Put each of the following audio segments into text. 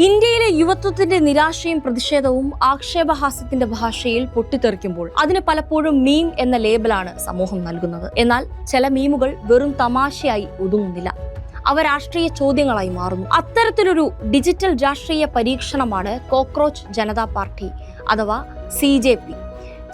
ഇന്ത്യയിലെ യുവത്വത്തിന്റെ നിരാശയും പ്രതിഷേധവും ആക്ഷേപഹാസ്യത്തിന്റെ ഭാഷയിൽ പൊട്ടിത്തെറിക്കുമ്പോൾ അതിന് പലപ്പോഴും മീം എന്ന ലേബലാണ് സമൂഹം നൽകുന്നത്. എന്നാൽ ചില മീമുകൾ വെറും തമാശയായി ഒതുങ്ങുന്നില്ല, അവ രാഷ്ട്രീയ ചോദ്യങ്ങളായി മാറുന്നു. അത്തരത്തിലൊരു ഡിജിറ്റൽ രാഷ്ട്രീയ പരീക്ഷണമാണ് കോക്രോച്ച് ജനതാ പാർട്ടി അഥവാ CJP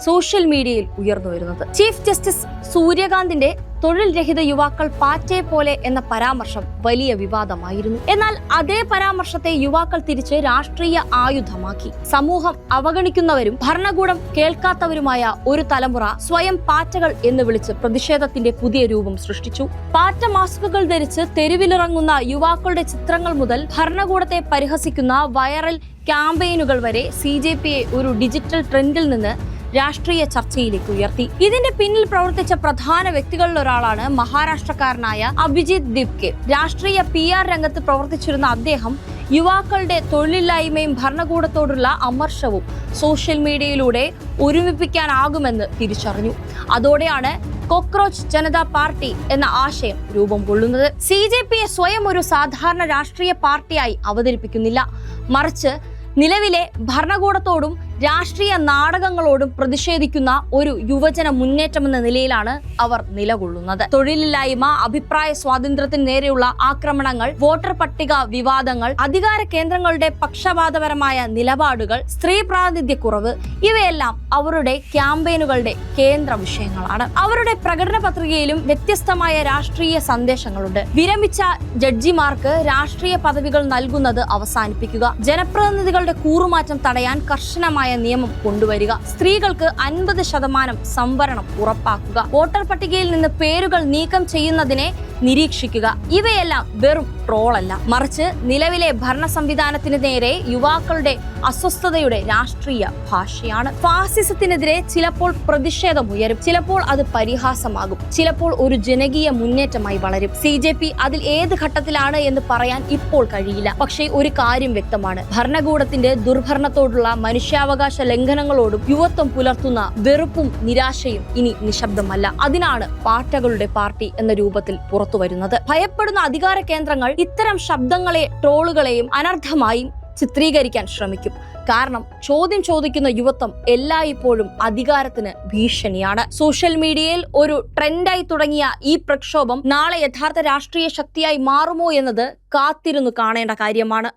സോഷ്യൽ മീഡിയയിൽ ഉയർന്നു വരുന്നത്. ചീഫ് ജസ്റ്റിസ് സൂര്യകാന്തിന്റെ തൊഴിൽ രഹിത യുവാക്കൾ പാറ്റയെ പോലെ എന്ന പരാമർശം വലിയ വിവാദമായിരുന്നു. എന്നാൽ അതേ പരാമർശത്തെ യുവാക്കൾ തിരിച്ച് രാഷ്ട്രീയ ആയുധമാക്കി. സമൂഹം അവഗണിക്കുന്നവരും ഭരണകൂടം കേൾക്കാത്തവരുമായ ഒരു തലമുറ സ്വയം പാറ്റകൾ എന്ന് വിളിച്ച് പ്രതിഷേധത്തിന്റെ പുതിയ രൂപം സൃഷ്ടിച്ചു. പാറ്റ മാസ്കുകൾ ധരിച്ച് തെരുവിലിറങ്ങുന്ന യുവാക്കളുടെ ചിത്രങ്ങൾ മുതൽ ഭരണകൂടത്തെ പരിഹസിക്കുന്ന വൈറൽ ക്യാമ്പയിനുകൾ വരെ CJPയെ ഒരു ഡിജിറ്റൽ ട്രെൻഡിൽ നിന്ന് രാഷ്ട്രീയ ചർച്ചയിലേക്ക് ഉയർത്തി. ഇതിന്റെ പിന്നിൽ പ്രവർത്തിച്ച പ്രധാന വ്യക്തികളിൽ ഒരാളാണ് മഹാരാഷ്ട്രക്കാരനായ അഭിജിത് ദിപ്കെ. രാഷ്ട്രീയ PR രംഗത്ത് പ്രവർത്തിച്ചിരുന്ന അദ്ദേഹം യുവാക്കളുടെ തൊഴിലില്ലായ്മയും ഭരണകൂടത്തോടുള്ള അമർഷവും സോഷ്യൽ മീഡിയയിലൂടെ ഒരുമിപ്പിക്കാനാകുമെന്ന് തിരിച്ചറിഞ്ഞു. അതോടെയാണ് കോക്രോച്ച് ജനതാ പാർട്ടി എന്ന ആശയം രൂപം കൊള്ളുന്നത്. CJPയെ സ്വയം ഒരു സാധാരണ രാഷ്ട്രീയ പാർട്ടിയായി അവതരിപ്പിക്കുന്നില്ല, മറിച്ച് നിലവിലെ ഭരണകൂടത്തോടും രാഷ്ട്രീയ നാടകങ്ങളോടും പ്രതിഷേധിക്കുന്ന ഒരു യുവജന മുന്നേറ്റമെന്ന നിലയിലാണ് അവർ നിലകൊള്ളുന്നത്. തൊഴിലില്ലായ്മ, അഭിപ്രായ സ്വാതന്ത്ര്യത്തിന് നേരെയുള്ള ആക്രമണങ്ങൾ, വോട്ടർ പട്ടിക വിവാദങ്ങൾ, അധികാര കേന്ദ്രങ്ങളുടെ പക്ഷപാതപരമായ നിലപാടുകൾ, സ്ത്രീ പ്രാതിനിധ്യക്കുറവ്, ഇവയെല്ലാം അവരുടെ ക്യാമ്പയിനുകളുടെ കേന്ദ്ര വിഷയങ്ങളാണ്. അവരുടെ പ്രകടന പത്രികയിലും വ്യത്യസ്തമായ രാഷ്ട്രീയ സന്ദേശങ്ങളുണ്ട്. വിരമിച്ച ജഡ്ജിമാർക്ക് രാഷ്ട്രീയ പദവികൾ നൽകുന്നത് അവസാനിപ്പിക്കുക, ജനപ്രതിനിധികളുടെ കൂറുമാറ്റം തടയാൻ കർശനമായ നിയമം കൊണ്ടുവരിക, സ്ത്രീകൾക്ക് 50% സംവരണം ഉറപ്പാക്കുക, വോട്ടർ പട്ടികയിൽ നിന്ന് പേരുകൾ നീക്കം ചെയ്യുന്നതിനെ നിരീക്ഷിക്കുക. ഇവയെല്ലാം വെറും ട്രോളല്ല, മറിച്ച് നിലവിലെ ഭരണ സംവിധാനത്തിന് നേരെ യുവാക്കളുടെ അസ്വസ്ഥതയുടെ രാഷ്ട്രീയ ഭാഷയാണ്. ഫാസിസത്തിനെതിരെ ചിലപ്പോൾ പ്രതിഷേധം ഉയരും, ചിലപ്പോൾ അത് പരിഹാസമാകും, ചിലപ്പോൾ ഒരു ജനകീയ മുന്നേറ്റമായി വളരും. CJP അതിൽ ഏത് ഘട്ടത്തിലാണ് എന്ന് പറയാൻ ഇപ്പോൾ കഴിയില്ല. പക്ഷേ ഒരു കാര്യം വ്യക്തമാണ്, ഭരണകൂടത്തിന്റെ ദുർഭരണത്തോടുള്ള മനുഷ്യാവകാശ ലംഘനങ്ങളോടും യുവത്വം പുലർത്തുന്ന വെറുപ്പും നിരാശയും ഇനി നിശബ്ദമല്ല. അതിനാണ് പാറ്റകളുടെ പാർട്ടി എന്ന രൂപത്തിൽ പുറത്തു വരുന്നത്. ഭയപ്പെടുന്ന അധികാര കേന്ദ്രങ്ങൾ ഇത്തരം ശബ്ദങ്ങളെ, ട്രോളുകളെയും അനർത്ഥമായും ചിത്രീകരിക്കാൻ ശ്രമിക്കും. കാരണം ചോദ്യം ചോദിക്കുന്ന യുവത്വം എല്ലായ്പ്പോഴും അധികാരത്തിന് ഭീഷണിയാണ്. സോഷ്യൽ മീഡിയയിൽ ഒരു ട്രെൻഡായി തുടങ്ങിയ ഈ പ്രക്ഷോഭം നാളെ യഥാർത്ഥ രാഷ്ട്രീയ ശക്തിയായി മാറുമോ എന്നത് കാത്തിരുന്നു കാണേണ്ട കാര്യമാണ്.